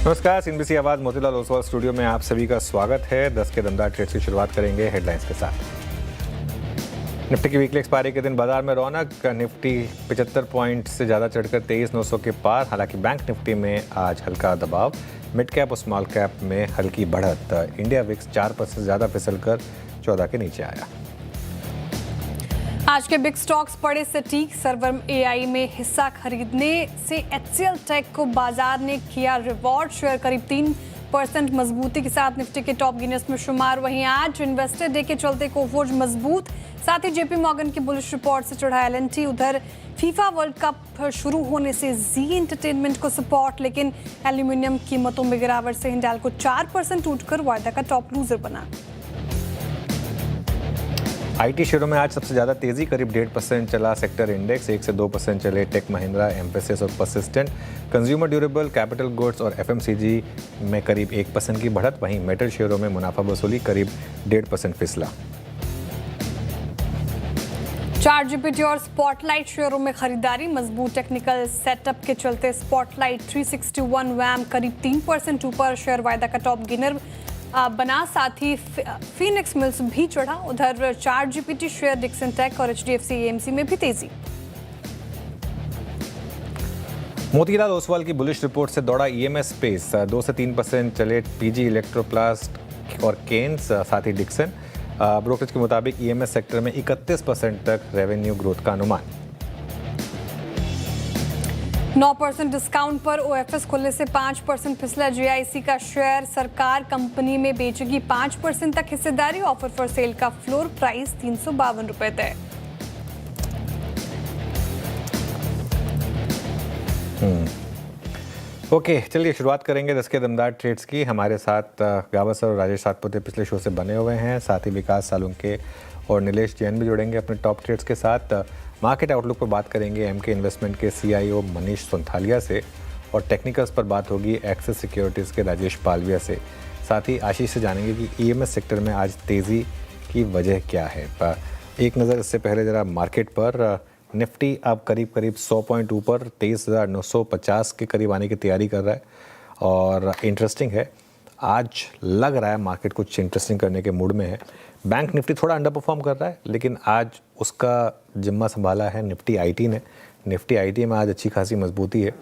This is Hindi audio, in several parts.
नमस्कार, सीएनबीसी आवाज मोतीलाल ओसवाल स्टूडियो में आप सभी का स्वागत है। 10 के दमदार ट्रेड्स की शुरुआत करेंगे हेडलाइंस के साथ। निफ्टी की वीकली एक्सपायरी के दिन बाजार में रौनक। निफ्टी 75 पॉइंट से ज़्यादा चढ़कर 23,900 के पार। हालांकि बैंक निफ्टी में आज हल्का दबाव। मिड कैप और स्मॉल कैप में हल्की बढ़त। इंडिया विक्स 4% से ज़्यादा फिसलकर 14 के नीचे आया। आज के बिग स्टॉक्स पड़े सटीक। सर्वर एआई में हिस्सा खरीदने से एचसीएल टेक को बाजार ने किया रिवॉर्ड। शेयर करीब 3% मजबूती के साथ निफ्टी के टॉप गेनर्स में शुमार। वहीं आज इन्वेस्टर डे के चलते कोफोर्ज मजबूत। साथ ही जेपी मॉर्गन की बुलिश रिपोर्ट से चढ़ा एलएनटी। उधर फीफा वर्ल्ड कप शुरू होने से जी एंटरटेनमेंट को सपोर्ट, लेकिन एल्यूमिनियम कीमतों में गिरावट से हिंडाल्को 4% टूटकर वायदा का टॉप लूजर बना। आईटी शेयरों में आज सबसे ज़्यादा तेजी, करीब 1.5% चला सेक्टर इंडेक्स। 1 से 2% चले टेक महिंद्रा, एम्फेसिस और persistent. Consumer durable, capital goods और एफएमसीजी में करीब 1% की बढ़त। वहीं मेटल शेयरों में मुनाफा वसूली करीब 1.5% फिसला। ChatGPT और स्पॉटलाइट शेयरों में खरीदारी। मजबूत टेक्निकल सेटअप के चलते स्पॉटलाइट 361 वैम करीब 3% ऊपर। शेयर वायदा का टॉप गेनर बना। साथ ही फीनिक्स मिल्स भी चढ़ा। उधर ChatGPT शेयर डिक्सन टेक और HDFC AMC में भी तेजी। मोतीलाल ओसवाल की बुलिश रिपोर्ट से दौड़ा ईएमएस स्पेस। 2 से 3% चले पीजी इलेक्ट्रोप्लास्ट और केन्स, साथ ही डिक्सन। ब्रोकरेज के मुताबिक ईएमएस सेक्टर में 31% तक रेवेन्यू ग्रोथ का अनुमान। 9% डिस्काउंट पर ओएफएस खुलने से 5% फिसला। जीआईसी का शेयर सरकार कंपनी में बेचेगी 5% तक हिस्सेदारी। ऑफर फॉर सेल का फ्लोर प्राइस 352 रुपए तय। ओके, चलिए शुरुआत करेंगे 10 के दमदार ट्रेड्स की। हमारे साथ गावस्कर और राजेश सातपुते पिछले शो से बने हुए हैं। साथ ही विकास सालुंके और नीलेश जैन भी जुड़ेंगे अपने टॉप ट्रेड्स के साथ। मार्केट आउटलुक पर बात करेंगे एमके इन्वेस्टमेंट के सीईओ मनीष सोंथालिया से, और टेक्निकल्स पर बात होगी एक्सिस सिक्योरिटीज़ के राजेश पालविया से। साथ ही आशीष से जानेंगे कि ईएमएस सेक्टर में आज तेज़ी की वजह क्या है। एक नज़र इससे पहले ज़रा मार्केट पर। निफ्टी अब करीब 100 पॉइंट ऊपर 23,950 के करीब आने की तैयारी कर रहा है। और इंटरेस्टिंग है, आज लग रहा है मार्केट कुछ इंटरेस्टिंग करने के मूड में है। बैंक निफ्टी थोड़ा अंडर परफॉर्म कर रहा है, लेकिन आज उसका जिम्मा संभाला है निफ्टी आईटी ने। निफ्टी आईटी में आज अच्छी खासी मजबूती है।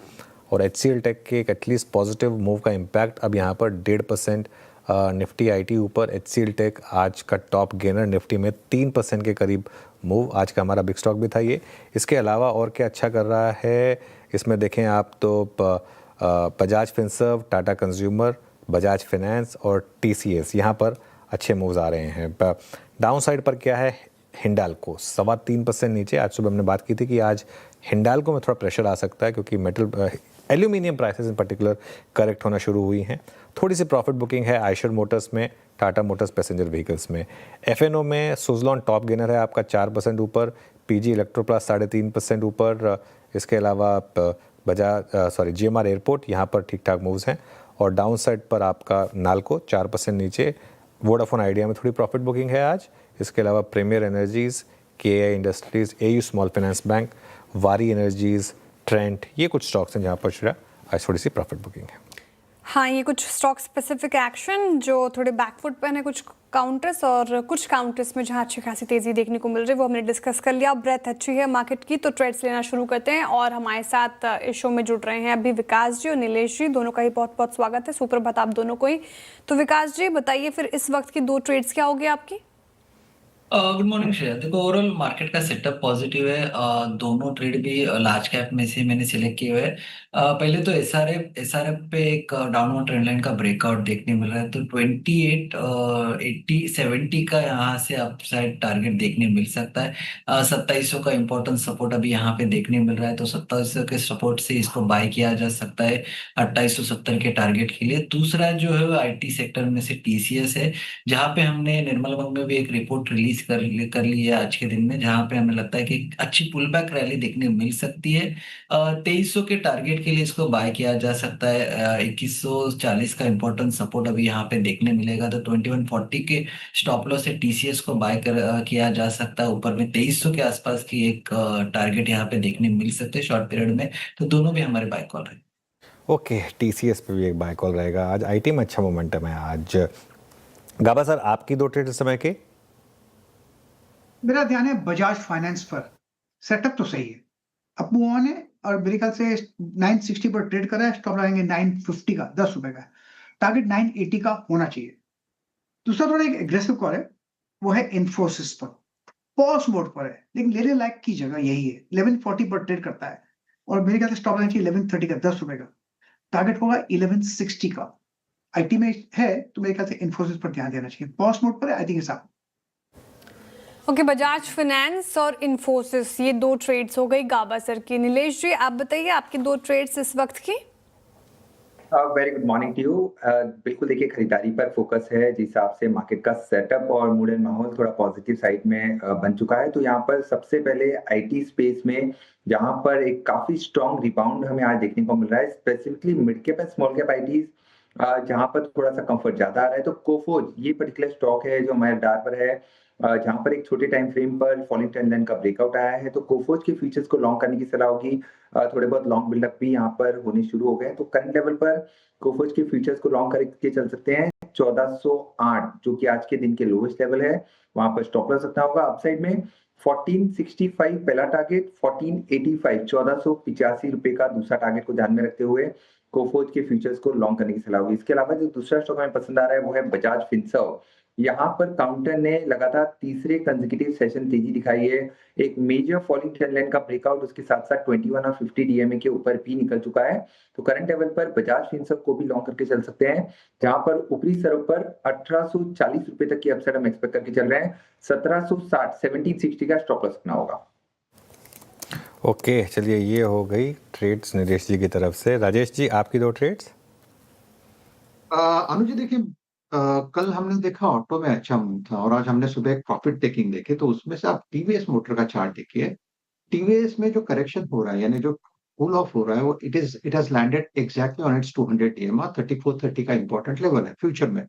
और एचसीएल टेक के एक एटलीस्ट पॉजिटिव मूव का इम्पैक्ट अब यहाँ पर 1.5% निफ्टी आईटी ऊपर। एचसीएल टेक आज का टॉप गेनर। निफ्टी में 3% के करीब मूव। आज का हमारा बिग स्टॉक भी था ये। इसके अलावा और क्या अच्छा कर रहा है इसमें देखें आप तो Bajaj Finserv, Tata consumer, Bajaj finance और टीसीएस, यहाँ पर अच्छे मूव्स आ रहे हैं। डाउन साइड पर क्या है, हिंडाल्को 3.25% नीचे। आज सुबह हमने बात की थी कि आज हिंडाल्को में थोड़ा प्रेशर आ सकता है, क्योंकि metal aluminium prices in particular correct होना शुरू हुई हैं। थोड़ी सी प्रॉफिट बुकिंग है आयशर मोटर्स में, टाटा मोटर्स पैसेंजर व्हीकल्स में। एफएनओ में सुजलॉन टॉप गेनर है आपका 4% ऊपर। पीजी इलेक्ट्रोप्लास्ट 3.5% ऊपर। इसके अलावा जीएमआर एयरपोर्ट, यहाँ पर ठीक ठाक मूव्स हैं। और डाउन साइड पर आपका नाल्को 4% नीचे। वोडाफोन आइडिया में थोड़ी प्रॉफिट बुकिंग है आज। इसके अलावा premier energies, KI industries, AU small finance bank, Waaree energies, Trent, ये कुछ स्टॉक्स हैं जहाँ पर आज थोड़ी सी प्रॉफिट बुकिंग है। हाँ, ये कुछ स्टॉक स्पेसिफिक एक्शन जो थोड़े बैकफुट पे हैं। कुछ काउंटर्स और कुछ काउंटर्स में जहाँ अच्छी खासी तेजी देखने को मिल रही है वो हमने डिस्कस कर लिया। ब्रेथ अच्छी है मार्केट की, तो ट्रेड्स लेना शुरू करते हैं। और हमारे साथ इस शो में जुड़ रहे हैं अभी विकास जी और नीलेश जी, दोनों का ही बहुत बहुत स्वागत है। सुप्रभात आप दोनों को ही। तो विकास जी बताइए फिर इस वक्त की 2 ट्रेड्स क्या होगी आपकी? Good morning Shreya. देखो, ओवरऑल मार्केट का सेटअप पॉजिटिव है। दोनों ट्रेड भी लार्ज कैप में से मैंने सिलेक्ट किए हुए हैं। पहले तो एसआरएफ पे एक डाउनवर्ड ट्रेंड लाइन का ब्रेकआउट देखने मिल रहा है, तो 28 80 70 का यहाँ से अपसाइड टारगेट देखने मिल सकता है। 2700 का इंपॉर्टेंट सपोर्ट अभी यहाँ पे देखने मिल रहा है, तो 2700 के सपोर्ट से इसको बाय किया जा सकता है 2870 के टारगेट के लिए। दूसरा जो है आईटी सेक्टर में से टीसीएस है, जहाँ पे हमने निर्मल बैंक में भी एक रिपोर्ट रिलीज कर ली है आज के दिन में, जहां पे हमें लगता है कि अच्छी पुल बैक रैली देखने मिल सकती है। 2300 के टारगेट के लिए इसको बाय किया जा सकता है। 2140 का इंपॉर्टेंट सपोर्ट अभी यहाँ पे देखने मिलेगा, तो 2140 के स्टॉप लॉस से टीसीएस को बाय किया जा सकता है। ऊपर में 2300 के आसपास की एक टारगेट यहाँ पे देखने मिल सकते हैं शॉर्ट पीरियड में, तो दोनों भी हमारे बाय कॉल है। ओके, टीसीएस पे भी एक बाय कॉल रहेगा। आज आईटी में अच्छा मोमेंटम है आज। गाबा सर, आपकी 2 ट्रेड इस समय की? मेरा ध्यान है बजाज फाइनेंस पर। सेटअप तो सही है, अप मूव ऑन है और मेरे ख्याल से 960 पर ट्रेड कर रहा है। स्टॉप लगाएंगे 950 का, 10 रुपए का। टारगेट 980 का होना चाहिए। दूसरा थोड़ा एक एग्रेसिव कॉल है, वो है इन्फोसिस पर। पॉज मोड पर है, लेकिन लेने लायक की जगह यही है। 1140 पर ट्रेड करता है और मेरे ख्याल से स्टॉप लगाना चाहिए 1130 का, 10 रुपए का। टारगेट होगा 1160 का। आईटी में है तो मेरे ख्याल से इन्फोसिस पर ध्यान देना चाहिए। पॉज मोड पर है आई थिंक साहब। ओके, बजाज फाइनेंस और इन्फोसिस, ये 2 ट्रेड्स हो गई गाबा सर की। नीलेश जी, आप बताइए आपकी 2 ट्रेड्स इस वक्त की। Very good morning to you. बिल्कुल देखिए, खरीदारी पर फोकस है। जिस हिसाब से मार्केट का सेटअप और मूड एंड माहौल थोड़ा पॉजिटिव साइड में बन चुका है, तो यहाँ पर सबसे पहले आईटी स्पेस में जहाँ पर एक काफी स्ट्रॉन्ग रिबाउंड हमें आज देखने को मिल रहा है, specifically mid cap and small cap ITs, जहाँ पर थोड़ा सा कंफर्ट ज्यादा आ रहा है। तो कोफोज ये पर्टिकुलर स्टॉक है जो हमारे डार पर है, जहाँ पर एक छोटे टाइम फ्रेम पर फॉलिंग ट्रेंड लाइन का ब्रेकआउट आया है। तो कोफोज के फीचर्स को लॉन्ग करने की सलाह होगी। थोड़े बहुत लॉन्ग बिल्डअप भी यहाँ पर होने शुरू हो गए हैं। तो करंट लेवल पर कोफोज के फ्यूचर्स को लॉन्ग करके चल सकते हैं 1408, जो कि आज के दिन के लोवेस्ट लेवल है, वहां पर स्टॉप लॉस रखना होगा। अपसाइड में 1465 पहला टारगेट, 1485 1485 रुपए का दूसरा टारगेट को ध्यान में रखते हुए कोफोज के फ्यूचर्स को लॉन्ग करने की सलाह होगी। इसके अलावा जो दूसरा स्टॉक हमें पसंद आ रहा है वो है बजाज फिनसर्व। यहाँ पर काउंटर ने लगातार तीसरे कंसेक्यूटिव सेशन तेजी दिखाई है। एक मेजर फॉलिंग ट्रेंड लाइन का ब्रेकआउट उसके साथ साथ 21 और 50 डीएमए के ऊपर भी निकल चुका है। तो करंट लेवल पर बजाज फिनसर्व को भी लॉन्ग करके चल सकते हैं, जहां पर ऊपरी सरव पर 1840 रुपए तक की अपसाइड हम एक्सपेक्ट करके चल रहे हैं। 1760 1760 का स्टॉप लॉस रखना होगा। ओके, चलिए ये हो गई ट्रेड्स नीलेश जी की तरफ से। राजेश जी, आपकी 2 ट्रेड्स? अनुज जी देखिए, कल हमने देखा ऑटो में अच्छा मूव था और आज हमने सुबह एक प्रॉफिट टेकिंग देखे, तो उसमें से आप टीवीएस मोटर का चार्ट देखिए। टीवीएस में जो करेक्शन हो रहा है, यानी जो कूल ऑफ हो रहा है, वो it has landed exactly on it's 200 EMR. 3430 का इंपॉर्टेंट लेवल है फ्यूचर में।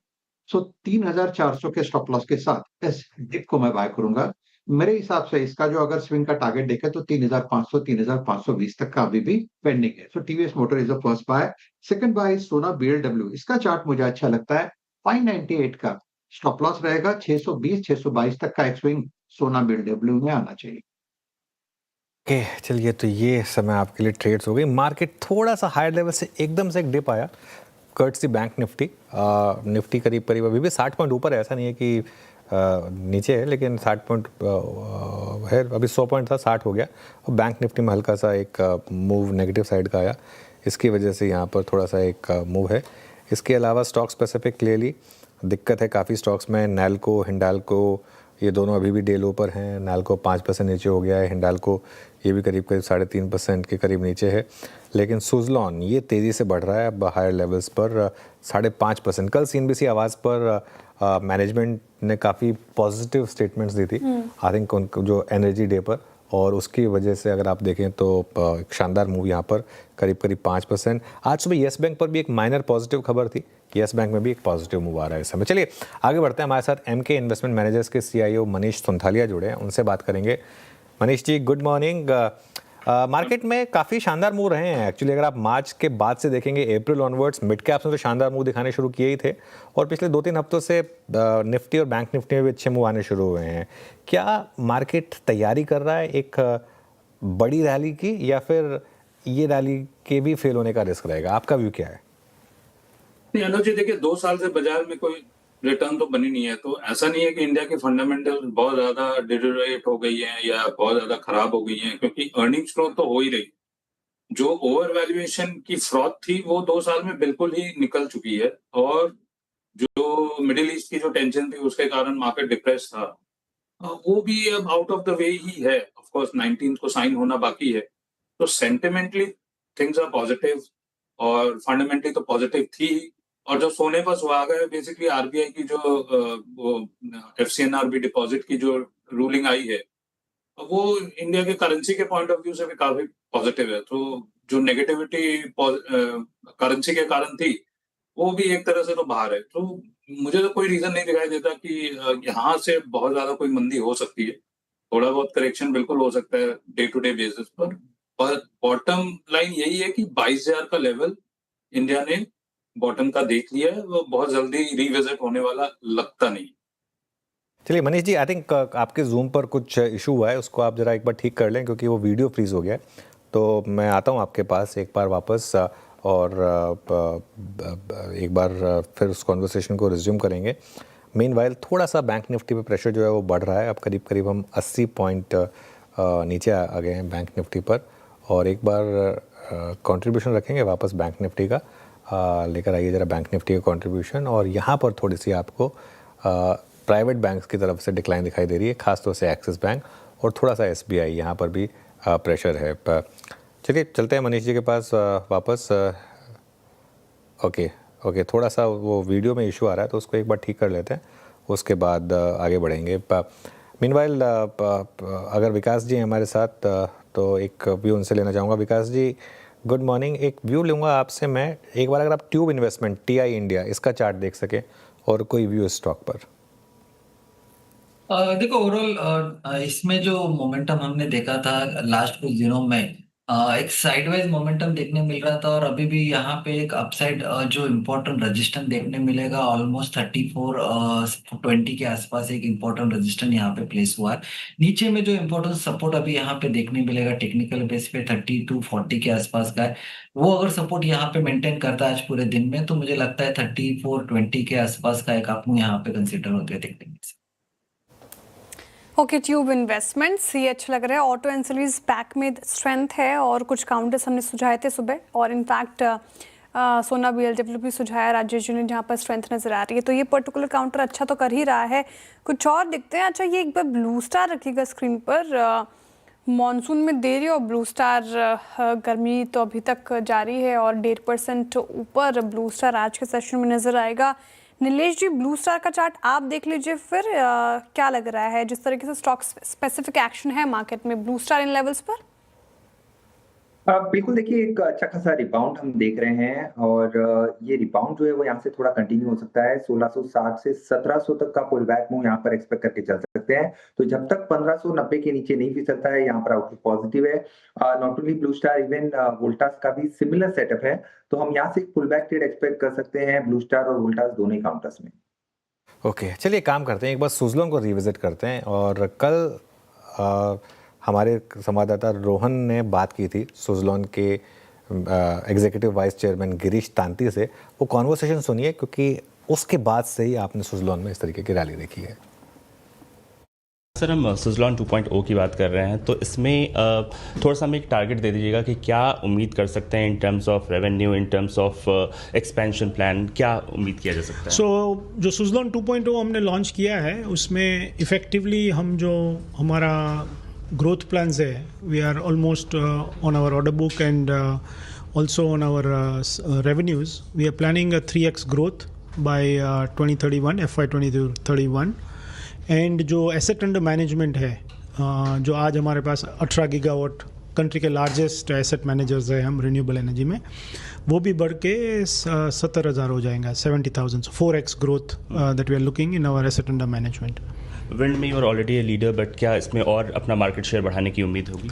सो 3400 के स्टॉप लॉस के साथ इस डिप को मैं बाय करूंगा। मेरे हिसाब से इसका जो अगर स्विंग का टारगेट देखें तो 3500 3520 तक का अभी भी पेंडिंग है। So TVS motor is the first buy. Second buy is Sona BLW. इसका चार्ट मुझे अच्छा लगता है। 598 का स्टॉप लॉस रहेगा। 620 622 तक का एक स्विंग सोना बीएलडब्ल्यू में आना चाहिए। ओके, चलिए तो ये समय आपके लिए ट्रेड्स हो गई। मार्केट थोड़ा सा हायर लेवल से एकदम से एक डिप आया, कर्टसी बैंक निफ्टी। निफ्टी करीब करीब अभी भी 60 पॉइंट ऊपर है, ऐसा नहीं है कि नीचे है, लेकिन 60 पॉइंट है। अभी 100 पॉइंट था, 60 हो गया। और बैंक निफ्टी में हल्का सा एक मूव नेगेटिव साइड का आया, इसकी वजह से यहाँ पर थोड़ा सा एक मूव है। इसके अलावा स्टॉक स्पेसिफिक क्लियरली दिक्कत है काफ़ी स्टॉक्स में। नैल्को, हिंडाल्को, ये दोनों अभी भी डे लो पर हैं। नैल्को 5% नीचे हो गया है, हिंडाल्को ये भी करीब करीब 3.5% के करीब नीचे है। लेकिन सुजलॉन ये तेज़ी से बढ़ रहा है अब हायर लेवल्स पर 5.5%। कल सीएनबीसी आवाज़ पर मैनेजमेंट ने काफ़ी पॉजिटिव स्टेटमेंट्स दी थी, आई थिंक उनको जो एनर्जी डे पर, और उसकी वजह से अगर आप देखें तो एक शानदार मूव यहाँ पर करीब करीब 5%। आज सुबह येस बैंक पर भी एक माइनर पॉजिटिव खबर थी, येस बैंक में भी एक पॉजिटिव मूव आ रहा है इस समय। चलिए आगे बढ़ते हैं। हमारे साथ एमके इन्वेस्टमेंट मैनेजर्स के सीईओ मनीष सुंथालिया जुड़े हैं, उनसे बात करेंगे। Manish ji, good morning. Market में काफ़ी शानदार मूव रहे हैं एक्चुअली। अगर आप मार्च के बाद से देखेंगे, अप्रैल ऑनवर्ड्स मिड कैप्स में तो शानदार मूव दिखाने शुरू किए ही थे, और पिछले 2-3 हफ्तों से निफ्टी और बैंक निफ्टी में भी अच्छे मूव आने शुरू हुए हैं। क्या मार्केट तैयारी कर रहा है एक बड़ी रैली की, या फिर ये रैली के भी फेल होने का रिस्क रहेगा? आपका व्यू क्या है? नहीं अनुज जी, देखिए 2 साल से बाजार में कोई रिटर्न तो बनी नहीं है, तो ऐसा नहीं है कि इंडिया की फंडामेंटल बहुत ज्यादा डिटेरियोरेट हो गई है या बहुत ज्यादा खराब हो गई है, क्योंकि अर्निंग्स ग्रोथ तो हो ही रही। जो ओवर वैल्यूएशन की फ्रॉड थी वो 2 साल में बिल्कुल ही निकल चुकी है, और जो मिडिल ईस्ट की जो टेंशन थी उसके कारण मार्केट डिप्रेस था, वो भी अब आउट ऑफ द वे ही है। ऑफ कोर्स 19 को साइन होना बाकी है, तो सेंटिमेंटली थिंग्स आर पॉजिटिव और फंडामेंटली तो पॉजिटिव थी। और जो सोने पर सुहागा है, बेसिकली आरबीआई की जो वो एफसीएनआरबी डिपॉजिट की जो रूलिंग आई है, वो इंडिया के करेंसी के पॉइंट ऑफ व्यू से भी काफी पॉजिटिव है। तो जो नेगेटिविटी करेंसी के कारण थी, वो भी एक तरह से तो बाहर है। तो मुझे तो कोई रीजन नहीं दिखाई देता कि यहाँ से बहुत ज्यादा कोई मंदी हो सकती है। थोड़ा बहुत करेक्शन बिल्कुल हो सकता है डे टू डे बेसिस पर बॉटम लाइन यही है कि 22,000 का लेवल इंडिया ने बॉटम का देख लिया है, वो बहुत जल्दी रिविजिट होने वाला लगता नहीं। चलिए मनीष जी, आई थिंक आपके जूम पर कुछ इशू हुआ है, उसको आप जरा एक बार ठीक कर लें क्योंकि वो वीडियो फ्रीज हो गया है। तो मैं आता हूँ आपके पास एक बार वापस और एक बार फिर उस कॉन्वर्सेशन को रिज्यूम करेंगे। मीनवाइल थोड़ा सा बैंक निफ्टी पे प्रेशर जो है वो बढ़ रहा है। अब करीब करीब हम 80 पॉइंट नीचे आ गए हैं बैंक निफ्टी पर। और एक बार कंट्रीब्यूशन रखेंगे वापस बैंक निफ्टी का, लेकर आइए ज़रा बैंक निफ्टी का कंट्रीब्यूशन। और यहाँ पर थोड़ी सी आपको प्राइवेट बैंक्स की तरफ से डिक्लाइन दिखाई दे रही है, खासतौर से एक्सिस बैंक और थोड़ा सा SBI, यहाँ पर भी प्रेशर है। चलिए चलते हैं मनीष जी के पास वापस। ओके, थोड़ा सा वो वीडियो में इशू आ रहा है तो उसको एक बार ठीक कर लेते हैं, उसके बाद आगे बढ़ेंगे। मीनवाइल अगर विकास जी हैं हमारे साथ तो एक व्यू उनसे लेना चाहूँगा। विकास जी गुड मॉर्निंग, एक व्यू लूँगा आपसे मैं एक बार, अगर आप ट्यूब इन्वेस्टमेंट TI इंडिया इसका चार्ट देख सकें और कोई व्यू स्टॉक पर। देखो ओवरऑल इसमें जो मोमेंटम हमने देखा था लास्ट कुछ दिनों में, एक साइडवाइज मोमेंटम देखने मिल रहा था और अभी भी यहाँ पे एक अपसाइड जो इम्पोर्टेंट रजिस्टेंस देखने मिलेगा ऑलमोस्ट 3420 के आसपास एक इम्पोर्टेंट रजिस्टेंस यहाँ पे प्लेस हुआ है। नीचे में जो इम्पोर्टेंट सपोर्ट अभी यहाँ पे देखने मिलेगा टेक्निकल बेस पे 3240 के आसपास का है। वो अगर सपोर्ट यहाँ पे मेंटेन करता है आज पूरे दिन में तो मुझे लगता है 3420 के आसपास का एक आपको यहाँ पे कंसिडर होते हुए देखने मिल सकता है। ओके, ट्यूब इन्वेस्टमेंट्स ये अच्छा लग रहा है। ऑटो एंसिलरीज पैक में स्ट्रेंथ है और कुछ काउंटर्स हमने सुझाए थे सुबह, और इनफैक्ट सोना BLW भी सुझाया राजेश जी ने, जहाँ पर स्ट्रेंथ नजर आ रही है। तो ये पर्टिकुलर काउंटर अच्छा तो कर ही रहा है। कुछ और दिखते हैं। अच्छा, ये एक बार ब्लू स्टार रखिएगा स्क्रीन पर। मॉनसून में देरी और ब्लू स्टार गर्मी तो अभी तक जारी है और 1.5% ऊपर ब्लू स्टार आज के सेशन में नजर आएगा। नीलेश जी, ब्लू स्टार का चार्ट आप देख लीजिए फिर क्या लग रहा है, जिस तरीके से स्टॉक स्पेसिफिक एक्शन है मार्केट में, ब्लू स्टार इन लेवल्स पर? बिल्कुल, देखिए एक अच्छा खासा रिबाउंड हम देख रहे हैं और ये रिबाउंड जो है वो यहाँ से थोड़ा कंटिन्यू हो सकता है। 1660 से 1700 तक का पुल बैक मूव यहाँ पर एक्सपेक्ट करके चल सकते हैं। तो जब तक 1590 के नीचे नहीं फिसलता है, यहाँ पर आउटलुक पॉजिटिव है। Not only blue star, even Voltas का भी सिमिलर सेटअप है। तो हम यहाँ से एक पुल बैक ट्रेड एक्सपेक्ट कर सकते हैं ब्लू स्टार और वोल्टास दोनों ही काउंटर्स में। ओके, चलिए काम करते हैं, एक बार सुजलोन को रिविजिट करते हैं। और कल हमारे संवाददाता रोहन ने बात की थी सुजलोन के executive vice chairman Girish Tanti से। वो कॉन्वर्सेशन सुनिए क्योंकि उसके बाद से ही आपने सुजलोन में इस तरीके की रैली देखी है। सर, हम सुजलॉन 2.0 की बात कर रहे हैं तो इसमें थोड़ा सा हमें एक टारगेट दे दीजिएगा कि क्या उम्मीद कर सकते हैं in terms of revenue, in terms of expansion plan, क्या उम्मीद किया जा सकता है? जो सुजलॉन 2.0 हमने लॉन्च किया है उसमें इफेक्टिवली हम जो हमारा ग्रोथ प्लान्स है, we are almost on our order book and also on our revenues. We are planning a 3x growth by 2031, FY 2031। And जो एसेट अंडर मैनेजमेंट है, जो आज हमारे पास 18 गीगावाट, कंट्री के लार्जेस्ट एसेट मैनेजर्स है हम रिन्यूएबल एनर्जी में, वो भी बढ़ के 70,000 हो जाएगा, 70,000। 4x growth that we are looking in our asset under management. Wind में you are already a leader, but क्या इसमें और अपना मार्केट शेयर बढ़ाने की उम्मीद होगी?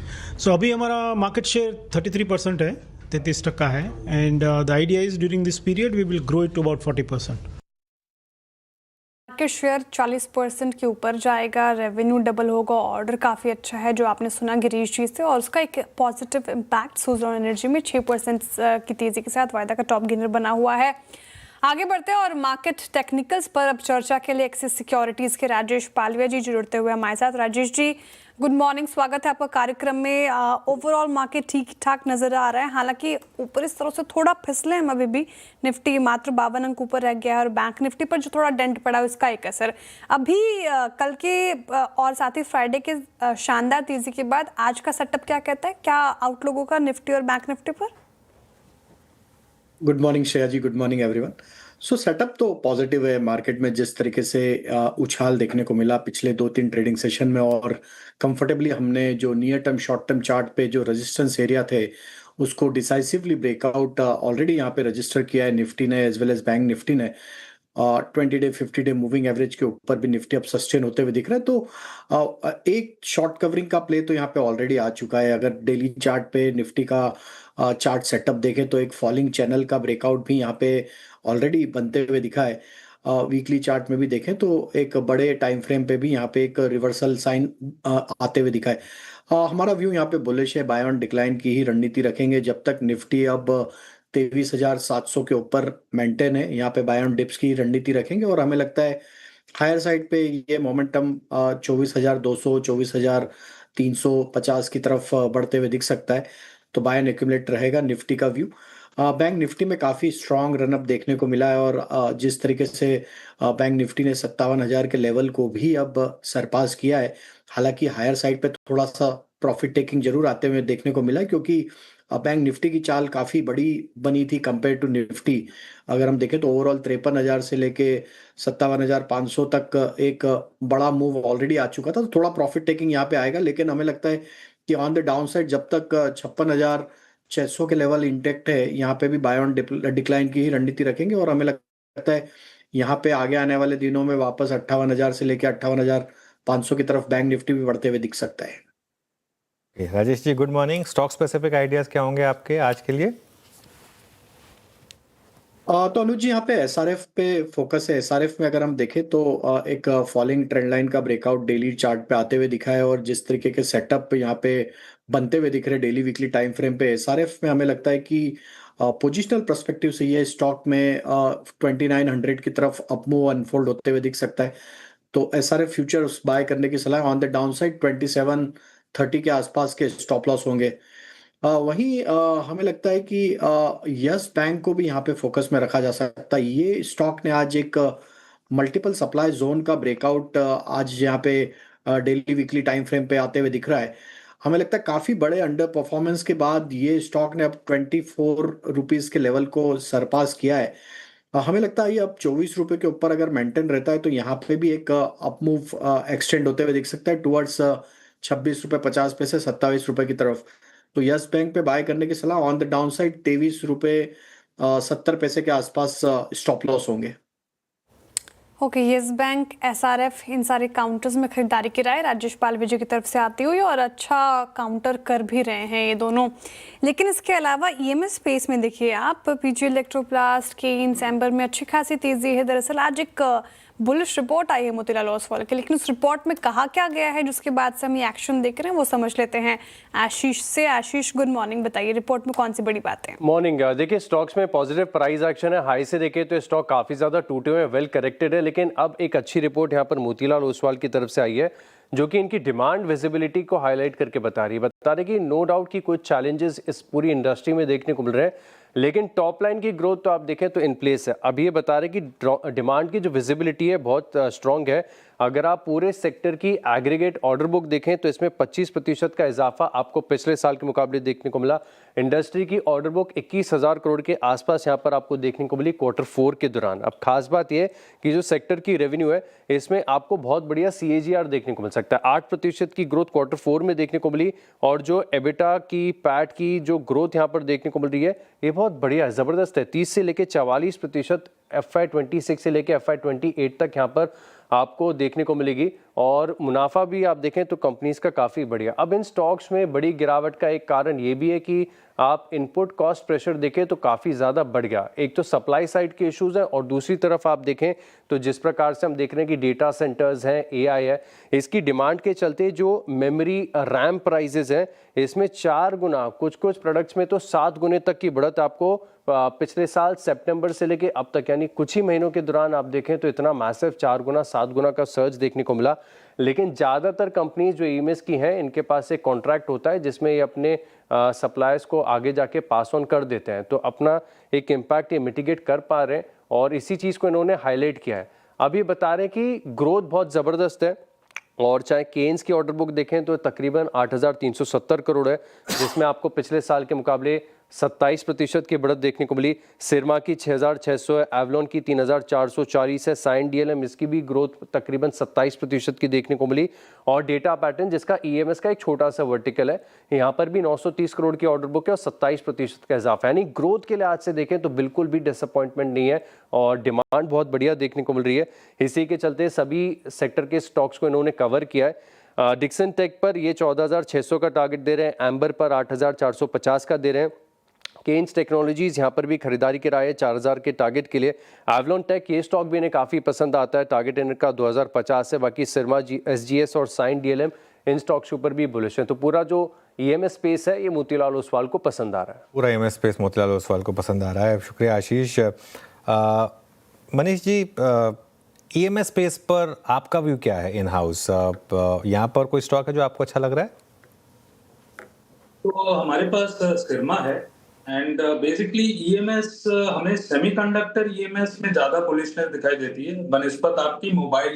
अभी हमारा मार्केट शेयर 33% है, 33% है। And the idea is during this period we will grow it to about 40%। Market share 40% के ऊपर जाएगा, रेवेन्यू डबल होगा, ऑर्डर काफ़ी अच्छा है जो आपने सुना गिरीश जी से, और उसका एक पॉजिटिव इम्पैक्ट सुजलॉन एनर्जी में 6% की तेज़ी के साथ वायदा का टॉप गेनर बना हुआ है। आगे बढ़ते हैं और मार्केट टेक्निकल्स पर अब चर्चा के लिए एक्सिस सिक्योरिटीज़ के राजेश पालविया जी जुड़ते हुए हमारे साथ। राजेश जी गुड मॉर्निंग, स्वागत है आपका कार्यक्रम में। ओवरऑल मार्केट ठीक ठाक नजर आ रहा है, हालांकि ऊपर इस तरह से थोड़ा फिसले हम अभी भी। निफ्टी मात्र 52 अंक ऊपर रह गया है और बैंक निफ्टी पर जो थोड़ा डेंट पड़ा है उसका एक असर अभी कल के और साथ ही फ्राइडे के शानदार तेजी के बाद आज का सेटअप क्या कहता है, क्या आउटलुक होगा निफ्टी और बैंक निफ्टी पर? गुड मॉर्निंग श्रेया जी, गुड मॉर्निंग एवरीवन। सेटअप तो पॉजिटिव है मार्केट में, जिस तरीके से उछाल देखने को मिला पिछले 2-3 ट्रेडिंग सेशन में, और कंफर्टेबली हमने जो near term short term chart पे जो रेजिस्टेंस एरिया थे उसको डिसाइसिवली ब्रेकआउट ऑलरेडी यहाँ पे रजिस्टर किया है निफ्टी ने as well as bank Nifty ने। 20 डे 50 डे मूविंग एवरेज के ऊपर भी निफ्टी अब सस्टेन होते हुए दिख रहा है। तो एक शॉर्ट कवरिंग का प्ले तो यहाँ पे ऑलरेडी आ चुका है। अगर डेली चार्ट पे निफ्टी का चार्ट सेटअप देखें तो एक फॉलिंग चैनल का ब्रेकआउट भी यहाँ पे ऑलरेडी बनते हुए दिखा है। वीकली चार्ट में भी देखें तो एक बड़े टाइम फ्रेम पे भी यहाँ पे एक रिवर्सल साइन आते हुए दिखा है। हमारा व्यू यहाँ पे बुलिश है, बाय ऑन डिक्लाइन की ही रणनीति रखेंगे जब तक निफ्टी अब 23,700 के ऊपर मेंटेन है। यहाँ पे बाय ऑन डिप्स की रणनीति रखेंगे और हमें लगता है हायर साइड पे ये मोमेंटम 24,200 24,350 की तरफ बढ़ते हुए दिख सकता है। तो बाय एंड एक्यूमुलेट रहेगा निफ्टी का व्यू। बैंक निफ्टी में काफ़ी स्ट्रांग रनअप देखने को मिला है और जिस तरीके से बैंक निफ्टी ने 57,000 के लेवल को भी अब सरपास किया है। हालांकि हायर साइड पे थोड़ा सा प्रॉफिट टेकिंग जरूर आते हुए देखने को मिला है क्योंकि बैंक निफ्टी की चाल काफ़ी बड़ी बनी थी कंपेयर टू निफ्टी। अगर हम देखें तो ओवरऑल 53,000 से लेके 57,500 तक एक बड़ा मूव ऑलरेडी आ चुका था। तो थोड़ा प्रॉफिट टेकिंग यहाँ पे आएगा, लेकिन हमें लगता है कि ऑन द डाउन साइड जब तक 56,600 के लेवल इंटेक्ट है, यहाँ पे भी बाय ऑन डिक्लाइन की ही रणनीति रखेंगे और हमें लगता है यहाँ पे आगे आने वाले दिनों में वापस 58,000 से लेके 58,500 की तरफ बैंक निफ्टी भी बढ़ते हुए दिख सकता है। Rajesh ji good morning. Stock specific ideas क्या होंगे आपके आज के लिए? तो अनुज जी यहाँ पे एसआरएफ पे फोकस है। एसआरएफ में अगर हम देखें तो एक फॉलिंग ट्रेंड लाइन का ब्रेकआउट डेली चार्ट पे आते हुए दिखा है और जिस तरीके के सेटअप यहाँ पे बनते हुए दिख रहे डेली वीकली टाइम फ्रेम पे एसआरएफ में हमें लगता है कि पोजिशनल पर्सपेक्टिव से ये स्टॉक में 2900 की तरफ अपमूव अनफोल्ड होते हुए दिख सकता है। तो एसआरएफ फ्यूचर्स बाय करने की सलाह। ऑन द डाउन साइड 2730 के आसपास के स्टॉप लॉस होंगे। वहीं हमें लगता है कि यस बैंक को भी यहाँ पे फोकस में रखा जा सकता है। ये स्टॉक ने आज एक मल्टीपल सप्लाई जोन का ब्रेकआउट आज यहाँ पे डेली वीकली टाइम फ्रेम पे आते हुए दिख रहा है। हमें लगता है काफी बड़े अंडर परफॉर्मेंस के बाद ये स्टॉक ने अब 24 रुपीज के लेवल को सरपास किया है। हमें लगता है ये अब 24 रुपए के ऊपर अगर मेंटेन रहता है तो यहाँ पे भी एक अपमूव एक्सटेंड होते हुए दिख सकता है टुवर्ड्स 26.50 रुपए से 27 रुपए की तरफ। तो यस बैंक पे बाय करने की सलाह। ऑन द डाउन साइड 23 रुपए 70 पैसे के आसपास स्टॉप लॉस होंगे। ओके, यस बैंक, एसआरएफ, इन सारे काउंटर्स में खरीदारी की राय राजेश पाल विजय की तरफ से आती हुई और अच्छा काउंटर कर भी रहे हैं ये दोनों। लेकिन इसके अलावा ईएमएस स्पेस में देखिए आप, पीजी इलेक्ट्रोप्लास्ट, केन्स, एम्बर में अच्छी खासी तेजी है। दरअसल आज एक बुलिश रिपोर्ट आई है मोतीलाल ओसवाल की, लेकिन उस रिपोर्ट में कहा क्या गया है जिसके बाद से हम ये एक्शन देख रहे हैं वो समझ लेते हैं आशीष से। आशीष गुड मॉर्निंग, बताइए रिपोर्ट में कौन सी बड़ी बातें हैं? मॉर्निंग। देखिए स्टॉक्स में पॉजिटिव प्राइस एक्शन है। हाई से देखें तो स्टॉक काफी ज्यादा टूटे हुए, वेल करेक्टेड है, लेकिन अब एक अच्छी रिपोर्ट यहाँ पर मोतीलाल ओसवाल की तरफ से आई है जो कि इनकी डिमांड विजिबिलिटी को हाईलाइट करके बता रही है कि नो डाउट कि कुछ चैलेंजेस इस पूरी इंडस्ट्री में देखने को मिल रहे हैं, लेकिन टॉप लाइन की ग्रोथ तो आप देखें तो इन प्लेस है। अभी ये बता रहे कि डिमांड की जो विजिबिलिटी है बहुत स्ट्रांग है। अगर आप पूरे सेक्टर की एग्रीगेट ऑर्डर बुक देखें तो इसमें 25% का इजाफा आपको पिछले साल के मुकाबले देखने को मिला। इंडस्ट्री की ऑर्डर बुक 21,000 करोड़ के आसपास यहाँ पर आपको देखने को मिली Q4 के दौरान। अब खास बात यह कि जो सेक्टर की रेवेन्यू है इसमें आपको बहुत बढ़िया CAGR देखने को मिल सकता है। 8% की ग्रोथ Q4 में देखने को मिली और जो एबिटा की, पैट की जो ग्रोथ यहाँ पर देखने को मिल रही है ये बहुत बढ़िया है, जबरदस्त है। 30 से लेकर 44% FY26 से लेकर FY28 तक यहाँ पर आपको देखने को मिलेगी और मुनाफा भी आप देखें तो कंपनीज का काफ़ी बढ़िया। अब इन स्टॉक्स में बड़ी गिरावट का एक कारण ये भी है कि आप इनपुट कॉस्ट प्रेशर देखें तो काफ़ी ज़्यादा बढ़ गया। एक तो सप्लाई साइड के इश्यूज हैं और दूसरी तरफ आप देखें तो जिस प्रकार से हम देख रहे हैं कि डेटा सेंटर्स हैं, AI है, इसकी डिमांड के चलते जो मेमोरी रैम प्राइजेज हैं इसमें 4 गुना, कुछ प्रोडक्ट्स में तो 7 गुने तक की बढ़त आपको पिछले साल सितंबर से लेके अब तक यानी कुछ ही महीनों के दौरान आप देखें तो इतना मैसिव 4 गुना 7 गुना का सर्ज देखने को मिला। लेकिन ज़्यादातर कंपनीज जो ईएमएस की हैं इनके पास एक कॉन्ट्रैक्ट होता है जिसमें ये अपने सप्लायर्स को आगे जाके पास ऑन कर देते हैं, तो अपना एक इम्पैक्ट ये मिटिगेट कर पा रहे हैं और इसी चीज़ को इन्होंने हाईलाइट किया है। अब ये बता रहे हैं कि ग्रोथ बहुत ज़बरदस्त है और चाहे केन्स की ऑर्डर बुक देखें तो तकरीबन 8,370 करोड़ है जिसमें आपको पिछले साल के मुकाबले 27% की बढ़त देखने को मिली। सिरमा की 6,600 है, एवलॉन की 3,440 है, साइन DLM इसकी भी ग्रोथ तकरीबन 27% की देखने को मिली और डेटा पैटर्न जिसका EMS का एक छोटा सा वर्टिकल है यहाँ पर भी 930 करोड़ की ऑर्डर बुक है और 27% का इजाफा, यानी ग्रोथ के लिहाज से देखें तो बिल्कुल भी डिसअपॉइंटमेंट नहीं है और डिमांड बहुत बढ़िया देखने को मिल रही है। इसी के चलते सभी सेक्टर के स्टॉक्स को इन्होंने कवर किया है। डिक्सन टेक पर ये 14,600 का टारगेट दे रहे हैं, एम्बर पर 8,450 का दे रहे हैं, केन्स टेक्नोलॉजीज यहाँ पर भी खरीदारी की राय है 4000 के टारगेट के लिए। एवलॉन टेक ये स्टॉक भी इन्हें काफ़ी पसंद आता है, टारगेट इनका 2050 है। बाकी सिरमा SGS और साइन DLM इन स्टॉक्स के ऊपर भी बुलिश है। तो पूरा जो EMS स्पेस है ये मोतीलाल ओसवाल को पसंद आ रहा है। पूरा EMS स्पेस मोतीलाल ओसवाल को पसंद आ रहा है। शुक्रिया आशीष। मनीष जी, EMS स्पेस पर आपका व्यू क्या है इन हाउस? यहाँ पर कोई स्टॉक है जो आपको अच्छा लग रहा है? तो हमारे पास सिरमा है एंड बेसिकली EMS हमें सेमीकंडक्टर EMS में ज्यादा बुलिशनेस दिखाई देती है बनिस्बत आपकी मोबाइल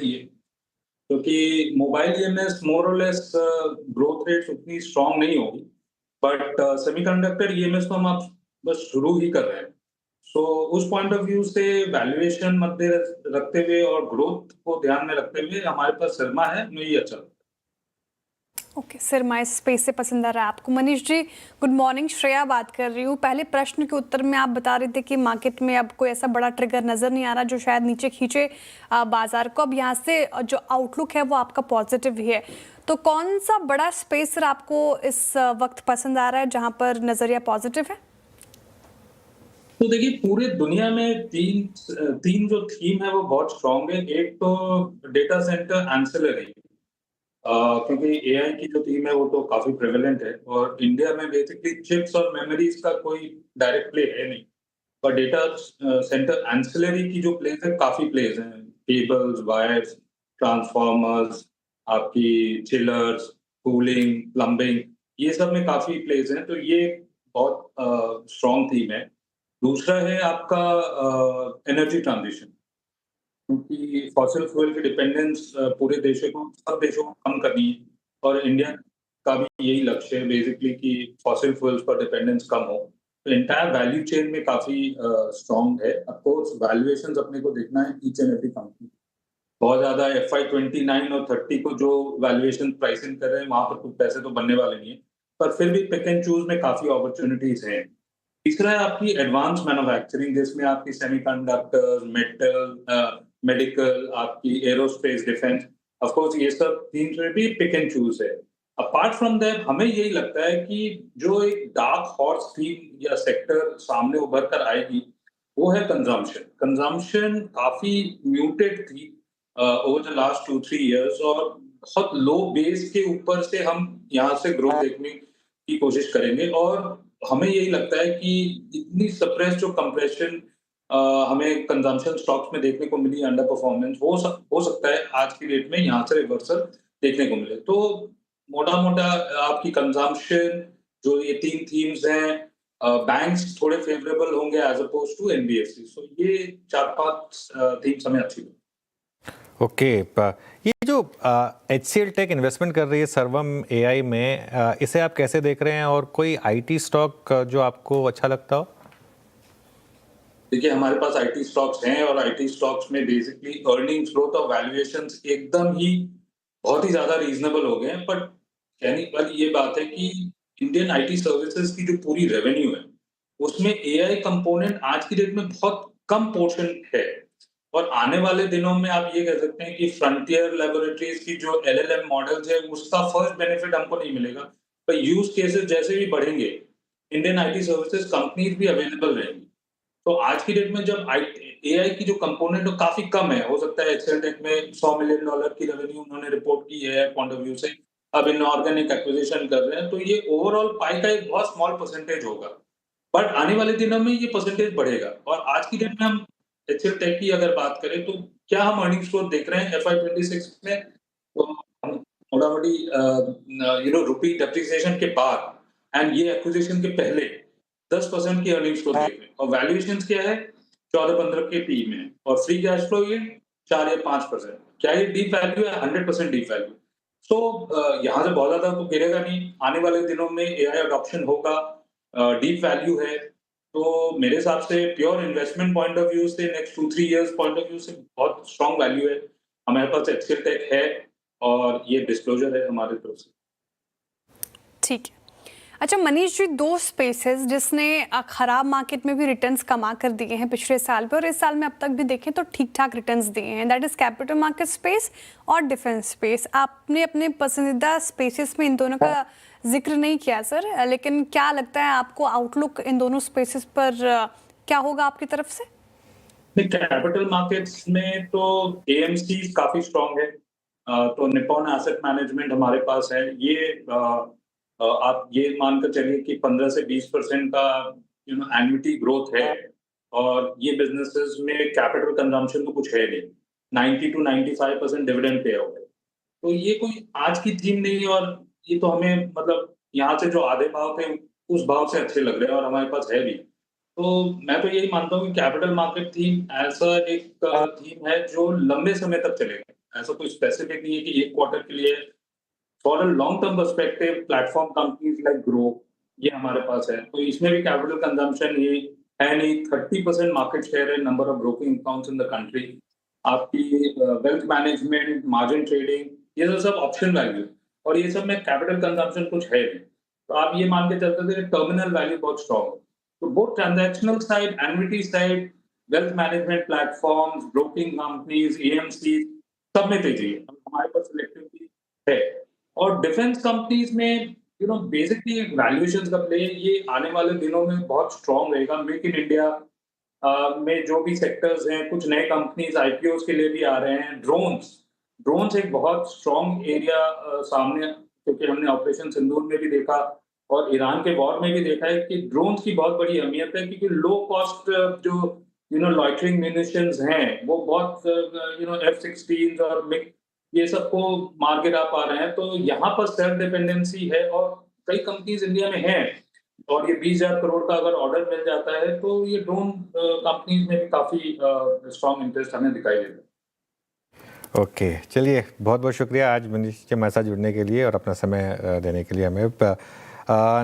क्योंकि मोबाइल EMS मोर और लेस ग्रोथ रेट उतनी स्ट्रांग नहीं होगी, बट सेमीकंडक्टर EMS तो हम आप बस शुरू ही कर रहे हैं। सो उस पॉइंट ऑफ व्यू से वैल्यूएशन मध्य रखते हुए और ग्रोथ को ध्यान में रखते हुए हमारे पास सिरमा है, हमें ये अच्छा लगता है। ओके, सिरमा इस स्पेस से पसंद आ रहा है आपको। मनीष जी गुड मॉर्निंग, श्रेया बात कर रही हूँ। पहले प्रश्न के उत्तर में आप बता रहे थे कि मार्केट में अब कोई ऐसा बड़ा ट्रिगर नजर नहीं आ रहा जो शायद नीचे खींचे बाजार को। अब यहाँ से जो आउटलुक है वो आपका पॉजिटिव ही है, तो कौन सा बड़ा स्पेस सर आपको इस वक्त पसंद आ रहा है जहाँ पर नजरिया पॉजिटिव है? तो देखिए पूरे दुनिया में तीन जो थीम है वो बहुत स्ट्रांग है। एक तो डेटा सेंटर एंसिलरी, क्योंकि AI की जो थीम है वो तो काफी प्रेवलेंट है और इंडिया में बेसिकली चिप्स और मेमोरीज का कोई डायरेक्ट प्ले है नहीं, पर डेटा सेंटर एंसिलरी की जो प्लेस है काफी प्लेस हैं, केबल्स, वायर्स, ट्रांसफॉर्मर्स, आपकी चिलर्स, कूलिंग, प्लम्बिंग, ये सब में काफी प्लेस हैं। तो ये बहुत स्ट्रॉन्ग थीम है। दूसरा है आपका एनर्जी ट्रांजिशन, क्योंकि फॉसिल फ्यूल की डिपेंडेंस पूरे सब देशों को कम करनी है और इंडिया का भी यही लक्ष्य है बेसिकली कि फॉसिल फ्यूल्स पर डिपेंडेंस कम हो। तो एंटायर वैल्यू चेन में काफी स्ट्रॉन्ग है। ऑफ कोर्स वैल्यूएशंस अपने को देखना है ईच एंड एवरी कंपनी। बहुत ज्यादा FY 29 और 30 को जो वैल्यूएशन प्राइसिंग कर रहे हैं वहां पर कुछ पैसे तो बनने वाले नहीं है, पर फिर भी पिक एंड चूज में काफी अपॉर्चुनिटीज हैं। तीसरा है आपकी एडवांस मैन्युफैक्चरिंग, जिसमें आपकी सेमीकंडक्टर्स, मेटल, मेडिकल, आपकी एरोस्पेस, डिफेंस, ऑफ कोर्स ये सब थीम्स में भी पिक एंड चूज है। अपार्ट फ्रॉम दैट हमें यही लगता है कि जो एक डार्क हॉर्स थीम या सेक्टर सामने उभर कर आएगी वो है कंजम्पशन। कंजम्पशन काफी म्यूटेड थी ओवर द लास्ट 2-3 इयर्स और बहुत लो बेस के ऊपर से हम यहाँ से ग्रोथ देखने की कोशिश करेंगे और हमें यही लगता है कि इतनी सप्रेस जो कंप्रेशन हमें कंजम्पशन स्टॉक्स में देखने को मिली, अंडर परफॉर्मेंस हो सकता है आज की डेट में यहाँ से रिवर्सल देखने को मिले। तो मोटा आपकी कंजम्पशन जो ये 3 थीम्स हैं, बैंक्स थोड़े फेवरेबल होंगे एज अपोज टू NBFC। सो ये 4-5 थीम्स हमें अच्छी लगी। ओके, ये जो HCL टेक इन्वेस्टमेंट कर रही है सर्वम AI में, इसे आप कैसे देख रहे हैं और कोई IT स्टॉक जो आपको अच्छा लगता हो? देखिए हमारे पास IT स्टॉक्स हैं और IT स्टॉक्स में बेसिकली अर्निंग्स ग्रोथ और वैल्यूएशंस एकदम ही बहुत ही ज्यादा रीजनेबल हो गए हैं। बट कहने वाली ये बात है कि इंडियन IT सर्विसेज की जो पूरी रेवेन्यू है उसमें AI कंपोनेंट आज की डेट में बहुत कम पोर्शन है और आने वाले दिनों में आप ये कह सकते हैं कि फ्रंटियर लैबोरेटरीज की जो LLM मॉडल्स है उसका फर्स्ट बेनिफिट हमको नहीं मिलेगा, पर यूज केसेस जैसे भी बढ़ेंगे इंडियन IT सर्विसेज कंपनीज भी अवेलेबल रहेंगी। तो आज की डेट में जब AI की जो कंपोनेंट है काफी कम है, हो सकता है HCL टेक में $100 मिलियन की रेवेन्यू उन्होंने रिपोर्ट की है पॉइंट ऑफ व्यू से, अब इनऑर्गेनिक एक्विजिशन कर रहे हैं, तो ये ओवरऑल पाई का एक बहुत स्मॉल परसेंटेज होगा, बट आने वाले दिनों में ये परसेंटेज बढ़ेगा। और आज की डेट में हम HCL टेक की अगर बात करें तो क्या हम अर्निंग्स ग्रोथ देख रहे हैं FY 26 में, तो हम मोटामोटी रुपी डेप्रिसिएशन के बाद एंड ये एक्विजिशन के पहले 10% की अर्निंग्स ग्रोथ देख रहे हैं और वैल्यूएशंस क्या है 14-15 के पी में और फ्री कैश फ्लो ये 4 या 5%। क्या ये डीप वैल्यू है? 100% डीप वैल्यू। सो यहाँ से बहुत ज्यादा तो गिरेगा नहीं, आने वाले दिनों में AI अडॉप्शन होगा, डीप वैल्यू है, तो मेरे हिसाब से pure investment point of view से next 2-3 years point of view से बहुत स्ट्रॉन्ग वैल्यू है। हमारे पास HCL टेक है और ये डिस्क्लोजर है हमारे तरफ से। ठीक है, अच्छा मनीष जी, दो स्पेसेस जिसने खराब मार्केट में भी रिटर्न्स कमा कर दिए हैं पिछले साल पे और इस साल में अब तक भी देखें तो ठीक ठाक रिटर्न्स दिए हैं, that is capital market space और डिफेंस स्पेस। आपने अपने पसंदीदा स्पेसेस में इन दोनों का जिक्र नहीं किया सर, लेकिन क्या लगता है आपको आउटलुक इन दोनों स्पेसेस पर क्या होगा आपकी तरफ से? कैपिटल मार्केट्स में तो एएमसी काफी स्ट्रांग है, तो निप्पॉन एसेट मैनेजमेंट हमारे पास है। ये आप ये मानकर चलिए कि 15 से 20% का एन्युटी ग्रोथ है, और ये बिजनेसेस में कैपिटल कंजम्पशन तो कुछ है नहीं, 90 to 95% डिविडेंड पे आउट है। तो ये कोई आज की थीम नहीं है, और ये तो हमें मतलब यहाँ से जो आधे भाव थे उस भाव से अच्छे लग रहे हैं और हमारे पास है भी। तो मैं तो यही मानता हूँ कि कैपिटल मार्केट थीम ऐसा एक थीम है जो लंबे समय तक चलेगा। ऐसा कोई स्पेसिफिक नहीं है कि एक क्वार्टर के लिए। For a long term perspective platform companies like grow ये हमारे पास है, तो इसमें भी कैपिटल कंजम्पशन ये है नहीं। 30% मार्केट शेयर है, number of broking accounts in the country. आपकी वेल्थ मैनेजमेंट, मार्जिन ट्रेडिंग, ये सब ऑप्शन वैल्यू, और ये सब में कैपिटल कंजम्पशन कुछ है नहीं। तो आप ये मान के चलते थे टर्मिनल वैल्यू बहुत स्ट्रॉन्ग है। तो both transactional side, annuity side, wealth management platforms, broking companies, AMC, सब में तेजी है, हमारे पास सिलेक्टिविटी है। और डिफेंस कंपनीज में बेसिकली वैल्यूएशंस का प्ले ये आने वाले दिनों में बहुत स्ट्रॉन्ग रहेगा। मेक इन इंडिया में जो भी सेक्टर्स हैं, कुछ नए कंपनीज आईपीओस के लिए भी आ रहे हैं। ड्रोन्स एक बहुत स्ट्रॉन्ग एरिया सामने, क्योंकि हमने ऑपरेशन सिंदूर में भी देखा और ईरान के वॉर में भी देखा है कि ड्रोन्स की बहुत बड़ी अहमियत है, क्योंकि लो कॉस्ट जो लॉइटरिंग म्यूनिशंस हैं वो बहुत F-16 और मिग ये सबको मार गिरा पा रहे हैं। तो यहाँ पर सेल्फ डिपेंडेंसी है, और कई कंपनीज इंडिया में हैं, और ये 20,000 करोड़ का अगर ऑर्डर मिल जाता है तो ये ड्रोन कंपनीज में भी काफी स्ट्रॉन्ग इंटरेस्ट हमें दिखाई देता है। ओके, चलिए बहुत बहुत शुक्रिया आज मनीष जी हमारे साथ जुड़ने के लिए और अपना समय देने के लिए हमें।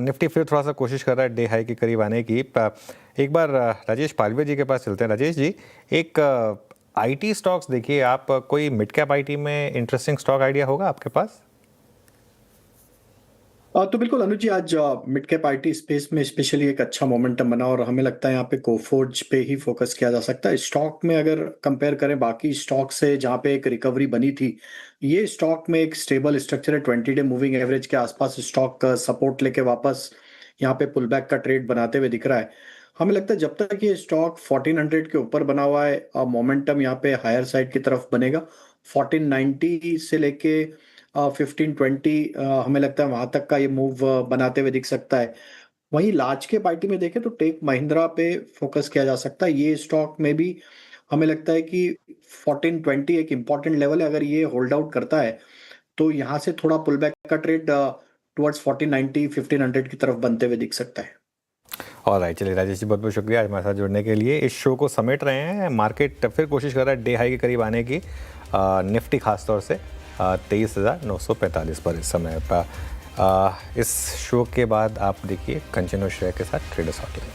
निफ्टी फिर थोड़ा सा कोशिश कर रहा है डे हाई के करीब आने की। एक बार राजेश पालवे जी के पास चलते हैं। राजेश जी, एक आईटी स्टॉक्स देखिए, आप कोई मिड कैप आईटी में इंटरेस्टिंग स्टॉक आइडिया होगा आपके पास? तो बिल्कुल अनुज जी, आज मिड कैप आईटी स्पेस में स्पेशली एक अच्छा मोमेंटम बना, और हमें लगता है यहाँ पे कोफोर्ज पे ही फोकस किया जा सकता है। स्टॉक में अगर कंपेयर करें बाकी स्टॉक से जहाँ पे एक रिकवरी बनी थी, ये स्टॉक में एक स्टेबल स्ट्रक्चर है। 20 डे मूविंग एवरेज के आसपास स्टॉक सपोर्ट लेके वापस यहाँ पे पुल बैक का ट्रेड बनाते हुए दिख रहा है। हमें लगता है जब तक ये स्टॉक 1400 के ऊपर बना हुआ है, मोमेंटम यहाँ पे हायर साइड की तरफ बनेगा। 1490 से लेके 1520 हमें लगता है वहां तक का ये मूव बनाते हुए दिख सकता है। वहीं लार्ज कैप आईटी में देखें तो टेक महिंद्रा पे फोकस किया जा सकता है। ये स्टॉक में भी हमें लगता है कि 1420 एक इंपॉर्टेंट लेवल है। अगर ये होल्ड आउट करता है तो यहाँ से थोड़ा पुल बैक का ट्रेड टुवर्ड्स 1490 1500 की तरफ बनते हुए दिख सकता है। ऑलराइट, चलिए राजेश जी बहुत बहुत शुक्रिया आज हमारे साथ जुड़ने के लिए। इस शो को समेट रहे हैं, मार्केट फिर कोशिश कर रहा है डे हाई के करीब आने की, निफ्टी खासतौर से 23,945 पर इस समय। इस शो के बाद आप देखिए कंचनो शेयर के साथ ट्रेडर्स हॉटलाइन।